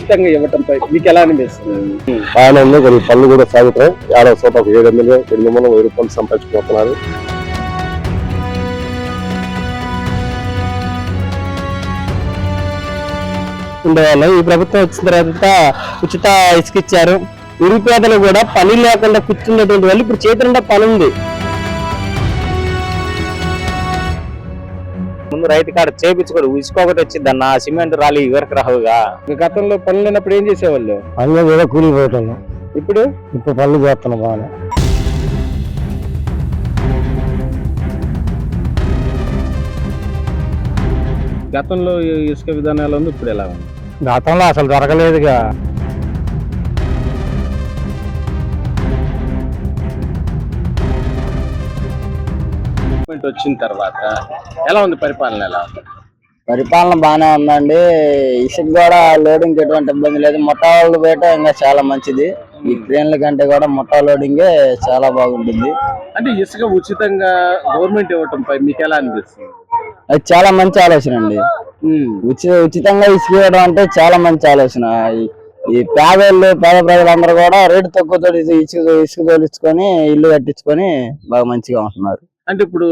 ఉచితంగా ఇవ్వటంపై మీకు ఎలా అనిపిస్తుంది? బాగానే ఉంది. కొన్ని పనులు కూడా సాగుతాయి. ఏడవ చోట ఒక 700, 800, 1000 రూపాయలు సంపాదించుకుంటున్నారు. ఉండేవాళ్ళు. ఈ ప్రభుత్వం వచ్చిన తర్వాత ఉచిత ఇసుక ఇచ్చారు. నిరుపేదలు కూడా పని లేకుండా కూర్చున్నటువంటి వాళ్ళు ఇప్పుడు చేతులుంటే పని ఉంది. ముందు రైతు కాడ చేపించుకోడు, ఇసుక ఒకటి వచ్చింది అన్న, సిమెంట్ రాలి ఇవరకు రావుగా. గతంలో పనులు లేనప్పుడు ఏం చేసేవాళ్ళు? పనులు కూడా కూలిపోతాను. ఇప్పుడు పనులు చేస్తున్నాం బాగా. గతంలో ఇసుక విధానాలు ఉంది, ఇప్పుడు ఎలా ఉంది? గతంలో అసలు జరగలేదుగా. వచ్చిన తర్వాత ఎలా ఉంది పరిపాలన? ఎలా ఉంది పరిపాలన? బాగానే ఉందండి. ఇసుక కూడా లోడింగ్ ఎటువంటి ఇబ్బంది లేదు. మొట్టా వాళ్ళు బయట ఇంకా చాలా మంచిది. ఈ ట్రైన్ల కంటే కూడా మొట్టా లోడింగే చాలా బాగుంటుంది. అంటే ఇసుక ఉచితంగా గవర్నమెంట్ ఇవ్వటంపై మీకు ఎలా అనిపిస్తుంది? అది చాలా మంచి ఆలోచన అండి. ఉచితంగా ఇసుక ఇవ్వడం అంటే చాలా మంచి ఆలోచన. ఈ పేద ప్రజలందరూ కూడా రేటు తక్కువతో ఇసుక తోలించుకొని ఇల్లు కట్టించుకొని బాగా మంచిగా ఉంటున్నారు. అంటే ఇప్పుడు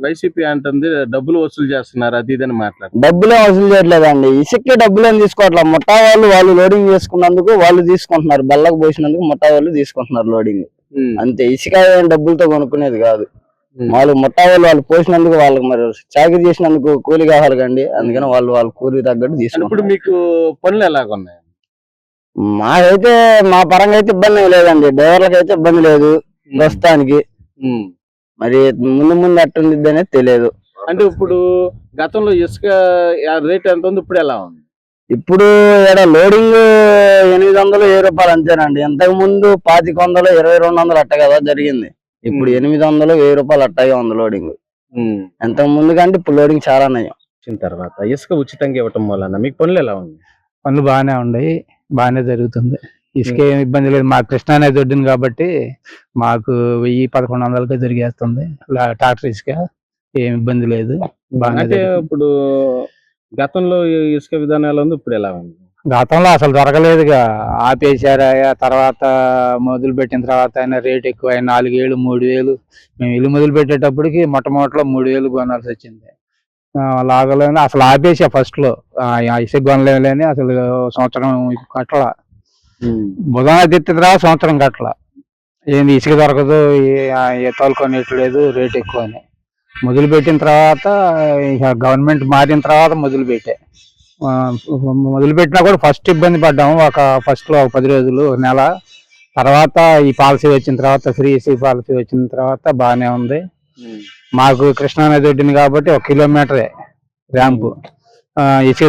వైసీపీ అంటుంది డబ్బులు వసూలు చేస్తున్నారు, అది ఇదని మాట్లాడు. డబ్బులే వసూలు చేయట్లేదండి. ఇసుకే డబ్బులేం తీసుకోవట్లేదు. ముఠా వాళ్ళు లోడింగ్ చేసుకున్నందుకు వాళ్ళు తీసుకుంటున్నారు. బెల్లకు పోసినందుకు ముఠా వాళ్ళు తీసుకుంటున్నారు లోడింగ్, అంతే. ఇసుక డబ్బులతో కొనుక్కునేది కాదు. వాళ్ళు ముఠా వాళ్ళు పోసినందుకు వాళ్ళకి మరి చాకరీ చేసినందుకు కూలి కావాలి కండి, అందుకని వాళ్ళు కూలి తగ్గట్టు తీసుకుంటారు. ఇప్పుడు మీకు పనులు ఎలాగున్నాయి? మాకైతే మా పరంగా అయితే ఇబ్బంది లేదండి. డ్రైవర్లకు అయితే ఇబ్బంది లేదు ప్రస్తుతానికి. మరి ముందు అట్టుంది అనేది తెలియదు. అంటే ఇప్పుడు గతంలో ఇసుక రేట్ ఎంత ఉంది, ఇప్పుడు ఎలా ఉంది? ఇప్పుడు ఇక్కడ లోడింగ్ 800, 1000 రూపాయలు అంతేనండి. ఇంతకు ముందు 2500, 2200 అట్ట కదా జరిగింది. ఇప్పుడు 800, 1000 రూపాయలు అట్టగా ఉంది లోడింగ్. ఇంతకు ముందు కంటే ఇప్పుడు లోడింగ్ చాలా నయం. వచ్చిన తర్వాత ఇసుక ఉచితంగా ఇవ్వటం వలన మీకు పనులు ఎలా ఉంది? పనులు బాగానే ఉన్నాయి, బాగానే జరుగుతుంది. ఇసుక ఏమి ఇబ్బంది లేదు. మా కృష్ణా నది ఒడ్డును కాబట్టి మాకు 1000-1100 జరిగేస్తుంది ట్రాక్టర్ ఇసుక. ఏమి ఇబ్బంది లేదు. అంటే ఇప్పుడు గతంలో ఇసుక విధానాలు ఉంది, ఇప్పుడు ఎలా ఉంది? గతంలో అసలు జరగలేదుగా. ఆపేశారు. తర్వాత మొదలు పెట్టిన తర్వాత అయినా రేట్ ఎక్కువ 4000, 3000. మేము ఇల్లు మొదలు పెట్టేటప్పటికి మొట్టమొదటిలో 3000 కొనాల్సి వచ్చింది. లాగలేని అసలు ఆపేసా ఫస్ట్ లో. ఇసుక కొనలేని అసలు సంవత్సరం కట్టల. బుధవారం తెచ్చిన తర్వాత సంవత్సరం కట్టల. ఏంది ఇసుక దొరకదు, తోలుకొనేట్లేదు, రేట్ ఎక్కువ అని మొదలు పెట్టిన తర్వాత ఇక గవర్నమెంట్ మారిన తర్వాత మొదలు పెట్టినా కూడా ఫస్ట్ ఇబ్బంది పడ్డాము. ఫస్ట్ లో 10 రోజులు, నెల తర్వాత ఈ పాలసీ వచ్చిన తర్వాత, ఫ్రీ ఇసుక పాలసీ వచ్చిన తర్వాత బాగానే ఉంది. మాకు కృష్ణా నది ఒడ్డుని కాబట్టి 1 కిలోమీటరే ర్యాంపు. ఇసుక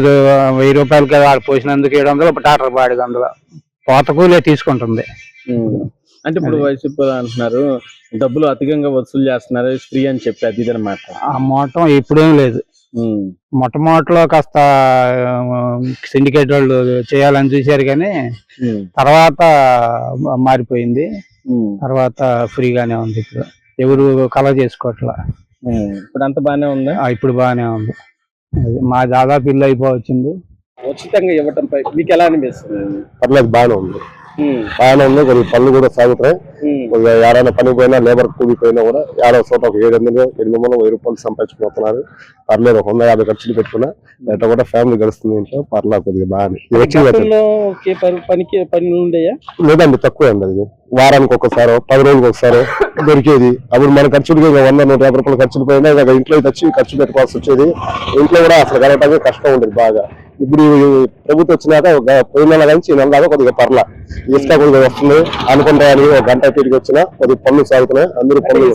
1000 రూపాయలకి వాడు పోసినందుకు 700, ట్రాక్టర్ బాడికి 100 పోత కూలే తీసుకుంటుంది. అంటే ఇప్పుడు వైసీపీ అంటున్నారు డబ్బులు అధికంగా వసూలు చేస్తున్నారు, ఫ్రీ అని చెప్పి అది ఇదని మాట. ఆ మోటం ఇప్పుడేం లేదు. మొట్టమొదటిలో కాస్త సిండికేట్ వాళ్ళు చేయాలని చూశారు కానీ తర్వాత మారిపోయింది. తర్వాత ఫ్రీగానే ఉంది. ఇప్పుడు ఎవరు కలర్ చేసుకోవట్లా. ఇప్పుడు అంత బాగానే ఉందా? ఇప్పుడు బాగానే ఉంది. మా దాదాపు ఇల్లు అయిపోవచ్చింది. ఉచితంగా ఇవ్వటంపై మీకు ఎలా అనిపిస్తుంది? పర్లేదు, బాగానే ఉంది. కొన్ని పనులు కూడా సాగుతాయి. ఎవరైనా పనికి పోయినా, లేబర్ కూలిపోయినా కూడా ఏడవ చోట ఒక 700, 800, 1000 రూపాయలు సంపాదించుకుంటున్నారు. పర్లేదు. 150 ఖర్చులు పెట్టుకున్నా ఎట్లా కూడా ఫ్యామిలీ గడుస్తుంది. ఇంట్లో పర్లేదు, కొద్దిగా బాగానే. లేదండి, తక్కువ అండి. అది వారానికి ఒకసారి, 10 రోజులకు ఒకసారి దొరికేది. అప్పుడు మన ఖర్చులు 100-150 రూపాయలు ఖర్చులు పోయినా ఇక ఇంట్లో తెచ్చి ఖర్చు పెట్టుకోవాల్సి వచ్చేది. ఇంట్లో కూడా అసలు కలగటానికి కష్టం ఉండేది బాగా. ఇప్పుడు ప్రభుత్వం వచ్చినాక పోయిన నెల నుంచి ఈ నెల దాకా కొద్దిగా పర్లా ఇసుక కొద్దిగా వస్తుంది అనుకుంటా. అని ఒక గంట తిరిగి వచ్చినా కొద్దిగా పనులు సాగుతున్నాయి. అందరూ పనులు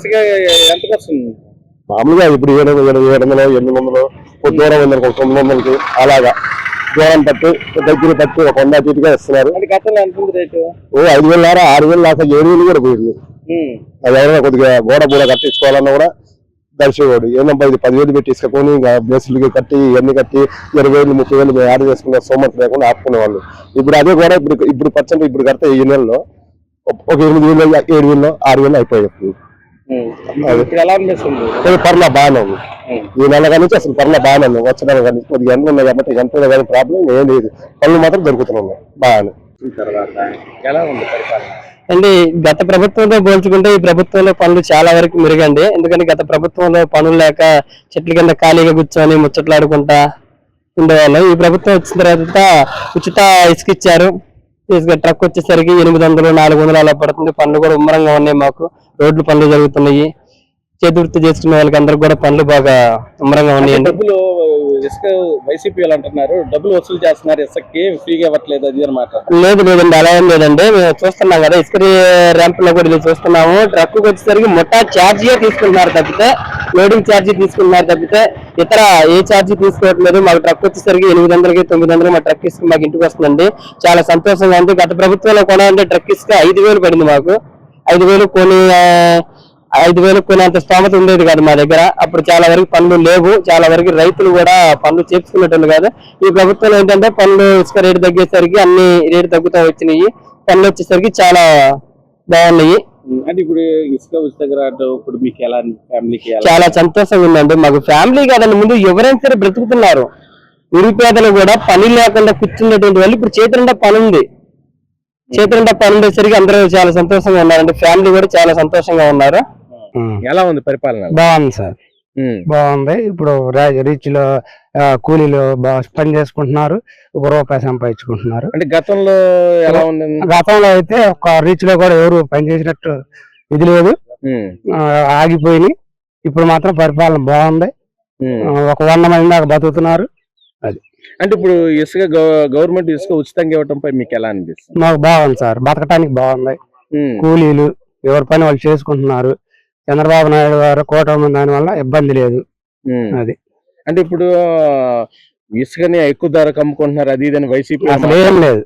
మామూలుగా ఇప్పుడు 700, 800, దూరం ఉంది 900కి అలాగా దూరం పట్టి దగ్గర పట్టి ఒక 100 ఫీట్గా ఇస్తున్నారు. 5,000, 6,000 దాకా 7,000 కూడా పోయింది. అది ఎవరైనా కొద్దిగా గోడ కట్టించుకోవాలన్నా కూడా దర్శకుడు ఏంటంటే ఇది 10,000 పెట్టి ఇసుకొని ఇంకా బేసులకి కట్టి ఇవన్నీ కట్టి 20,000, 30,000 యాడ్ చేసుకునే సోమతి లేకుండా ఆపుకునే వాళ్ళు. ఇప్పుడు అదే కూడా ఇప్పుడు పర్సెంట్ ఇప్పుడు కడితే ఈ నెలలో ఒక 8,000, 7,000, 6,000 అయిపోయాయి. ఇప్పుడు ఎలా అనిపిస్తుంది? పర్లా బాగానే ఉంది. ఈ నెల కానీ అసలు పర్లా బాగానే ఉంది. వచ్చడం కానీ కొద్దిగా ఎండలు ఉన్నాయి కాబట్టి ఎండలు కానీ ప్రాబ్లం ఏం లేదు. పనులు మాత్రం దొరుకుతున్నాయి బాగానే. తర్వాత ఎలా ఉంది పరిపాలన? అండి గత ప్రభుత్వంతో పోల్చుకుంటే ఈ ప్రభుత్వంలో పనులు చాలా వరకు మెరుగండి. ఎందుకంటే గత ప్రభుత్వంలో పనులు లేక చెట్ల కింద ఖాళీగా కూర్చొని ముచ్చట్లాడుకుంటా ఉండేవాళ్ళం. ఈ ప్రభుత్వం వచ్చిన తర్వాత ఉచిత ఇసుక ఇచ్చారు. ఇసుక ట్రక్ వచ్చేసరికి 800, 400 అలా పడుతుంది. పనులు కూడా ఉమ్మరంగా ఉన్నాయి. మాకు రోడ్లు పనులు జరుగుతున్నాయి. చేతి వృత్తి చేసుకునే వాళ్ళకి అందరికి కూడా పనులు బాగా ఉమ్మరంగా ఉన్నాయండి. డబ్బులు ఇసుక వైసీపీ వాళ్ళు అంటున్నారు డబ్బులు వసూలు చేస్తున్నారు, ఇసుకకి ఫ్రీగా ఇవ్వట్లేదు అది అనమాట. లేదండి అలా ఏం లేదండి. మేము చూస్తున్నాం కదా ఇసుక ర్యాంప్ లో కూడా చూస్తున్నాము. ట్రక్ వచ్చేసరికి మొట్టా ఛార్జీయే తీసుకుంటున్నారు తప్పితే, లోడింగ్ ఛార్జీ తీసుకుంటున్నారు తప్పితే ఇతర ఏ ఛార్జీ తీసుకోవట్లేదు. మాకు ట్రక్ వచ్చేసరికి 800, 900 మా ట్రక్ ఇసుక మాకు ఇంటికి వస్తుందండి. చాలా సంతోషంగా ఉంది. గత ప్రభుత్వంలో కొనాలంటే ట్రక్ ఇసుక 5,000 పడింది మాకు. 5,000 కొనేంత స్తోమత ఉండేది కాదు మా దగ్గర. అప్పుడు చాలా వరకు పనులు లేవు. చాలా వరకు రైతులు కూడా పనులు చేర్చుకునేటోళ్ళు కాదు. ఈ ప్రభుత్వంలో ఏంటంటే పనులు ఇసుక రేటు తగ్గేసరికి అన్ని రేటు తగ్గుతూ వచ్చినాయి. పనులు వచ్చేసరికి చాలా బాగున్నాయి. అంటే ఇప్పుడు ఇసుక ఉచితంగా రావడం ఇప్పుడు మీకు ఎలా ఫ్యామిలీకి చాలా సంతోషంగా ఉందండి. మాకు ఫ్యామిలీ కాదండి, ముందు ఎవరైనా సరే బ్రతుకుతున్నారు. నిరుపేదలు కూడా పని లేకుండా కూర్చున్నటువంటి వాళ్ళు ఇప్పుడు చేతి నిండా పని ఉంది. చేతి నిండా పని ఉండేసరికి అందరూ చాలా సంతోషంగా ఉన్నారండి. ఫ్యామిలీ కూడా చాలా సంతోషంగా ఉన్నారు. ఎలా ఉంది పరిపాలన? బాగుంది సార్, బాగుంది. ఇప్పుడు రీచ్ లో కూలీలు పని చేసుకుంటున్నారు, ₹1 సంపాదించుకుంటున్నారు. అంటే గతంలో ఎలా ఉంది? గతంలో అయితే ఒక రీచ్ లో కూడా ఎవరు పని చేసినట్టు ఇది లేదు, ఆగిపోయి. ఇప్పుడు మాత్రం పరిపాలన బాగుంది. ఒక 100 మంది దాకా బతుకుతున్నారు. అది అంటే ఇప్పుడు ఇసుక గవర్నమెంట్ ఇసుక ఉచితంగా ఇవ్వడంపై మీకు ఎలా అనిపిస్తుంది? మాకు బాగుంది సార్, బతకటానికి బాగుంది. కూలీలు ఎవరి పని వాళ్ళు చేసుకుంటున్నారు. చంద్రబాబు నాయుడు గారు కూటమి దాని వల్ల ఇబ్బంది లేదు. అది అంటే ఇప్పుడు ఇసుకని ఎక్కువ ధరకు అమ్ముకుంటున్నారు అది ఇదని వైసీపీ అసలు ఏం లేదు.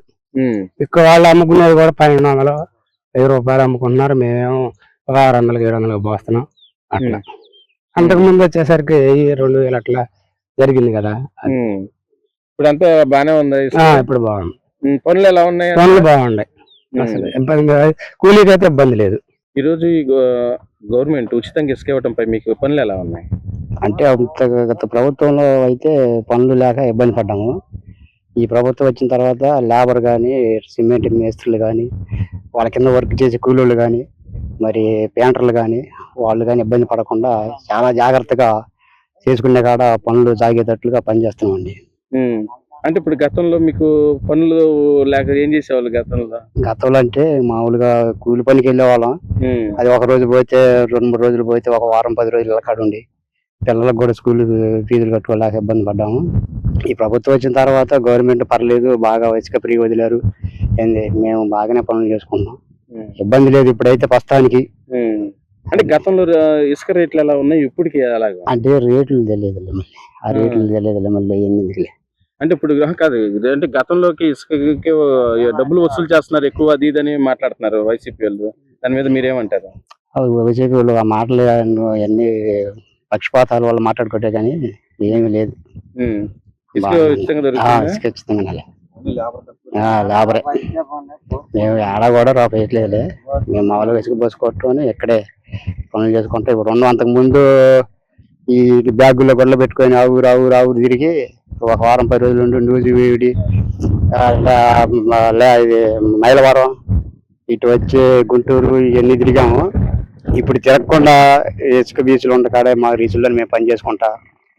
ఎక్కువ వాళ్ళు అమ్ముకునేది కూడా 1,200, ₹1000 అమ్ముకుంటున్నారు. మేమేమో ఒక 600, 700 పోస్తున్నాం. అట్లా అంతకు ముందు వచ్చేసరికి 2,000 అట్లా జరిగింది కదా. ఇప్పుడు అంతా బానే ఉంది. ఇప్పుడు బాగుంది. పనులు ఎలా ఉన్నాయి? పనులు బాగున్నాయి. అసలు ఇబ్బంది, కూలీకి అయితే ఇబ్బంది లేదు. ఈ రోజు ఈ గవర్నమెంట్ ఉచితంగా ఇసుక ఇవ్వడంపై మీకు పనులు ఎలా ఉన్నాయి? అంటే గత ప్రభుత్వంలో అయితే పనులు లేక ఇబ్బంది పడ్డాము. ఈ ప్రభుత్వం వచ్చిన తర్వాత లేబర్ కానీ, సిమెంట్ మేస్త్రులు కానీ, వాళ్ళ కింద వర్క్ చేసే కూలీలు కానీ, మరి పెయింటర్లు కానీ వాళ్ళు కానీ ఇబ్బంది పడకుండా చాలా జాగ్రత్తగా చేసుకునే కాడ పనులు సాగేటట్లుగా పనిచేస్తున్నామండి. అంటే ఇప్పుడు గతంలో మీకు పనులు లేక ఏం చేసేవాళ్ళు గతంలో అంటే మామూలుగా కూలి పనికి వెళ్ళే వాళ్ళం. అది ఒక రోజు పోతే 2-3 రోజులు పోతే ఒక వారం 10 రోజులు కాడుండి పిల్లలకు కూడా స్కూల్ ఫీజులు కట్టుకోలేక ఇబ్బంది పడ్డాము. ఈ ప్రభుత్వం వచ్చిన తర్వాత గవర్నమెంట్ పర్లేదు, బాగా ఇసుక ఫ్రీ వదిలారు. మేము బాగానే పనులు చేసుకుంటాం, ఇబ్బంది లేదు ఇప్పుడైతే ప్రస్తుతానికి. అంటే గతంలో ఇసుక రేట్లు ఎలా ఉన్నాయి, ఇప్పటికి అలాగా? అంటే రేట్లు తెలియదు, ఆ రేట్లు తెలియదు మళ్ళీ ఎన్ని. అంటే ఇప్పుడు కాదు, అంటే గతంలోకి ఇసుకకి డబ్బులు వసూలు చేస్తున్నారు ఎక్కువ అది ఇదని మాట్లాడుతున్నారు వైసీపీ వాళ్ళు. దాని మీద మీరేమంటారు? వైసీపీ వాళ్ళు ఆ మాటలు అన్ని పక్షపాతాల వల్ల మాట్లాడుకుంటే కానీ ఏమీ లేదు. లేబరే మేము ఆడ కూడా రూపాయట్లేదులే. మేము మామూలుగా ఇసుక పోసుకొట్టుకొని ఇక్కడే పనులు చేసుకుంటాం. ఇప్పుడు అంతకు ముందు ఈ బ్యాగుల్లో గొడవలు పెట్టుకొని ఆవురు తిరిగి ఒక వారం 10 రోజులు ఉండి నూజివీడి, ఇది మైలవరం, ఇటు వచ్చి గుంటూరు ఇవన్నీ తిరిగాము. ఇప్పుడు తిరగకుండా ఇసుక బీచ్లు ఉండకాడే మా రీచుల్లో మేము పని చేసుకుంటా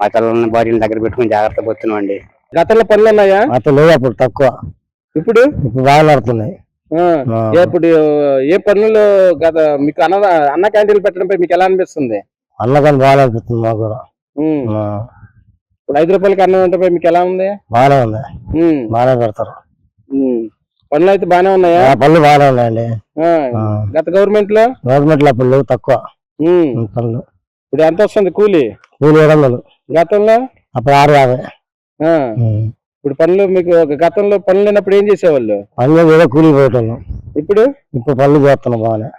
మా పిల్లల్ని భార్యని దగ్గర పెట్టుకుని జాగ్రత్త పోతున్నామండి. గతంలో పనులు ఉన్నాయా? అసలు లేదు, అప్పుడు తక్కువ, ఇప్పుడు బాగా నడుతున్నాయి. ఇప్పుడు ఏ పనులు మీకు అన్న క్యాంటీన్లు పెట్టడంపై మీకు ఎలా అనిపిస్తుంది? అన్నగాని బాగా అనిపిస్తుంది మాకు కూడా. ఇప్పుడు ₹5 అన్నం అంటే మీకు ఎలా ఉంది? బాగానే ఉంది, బాగానే పెడతారు. పనులు అయితే బాగానే ఉన్నాయా? పనులు బాగానే ఉన్నాయండి. గత గవర్నమెంట్ లో అప్పుడు లేవు, తక్కువ పనులు. ఇప్పుడు ఎంత వస్తుంది కూలీ? 700. గతంలో అప్పుడు 650. ఇప్పుడు పనులు మీకు గతంలో పనులు లేనప్పుడు ఏం చేసేవాళ్ళు? పనులు ఏదో కూలీ పోయేటోళ్ళం. ఇప్పుడు పనులు చేస్తున్నాం బాగానే.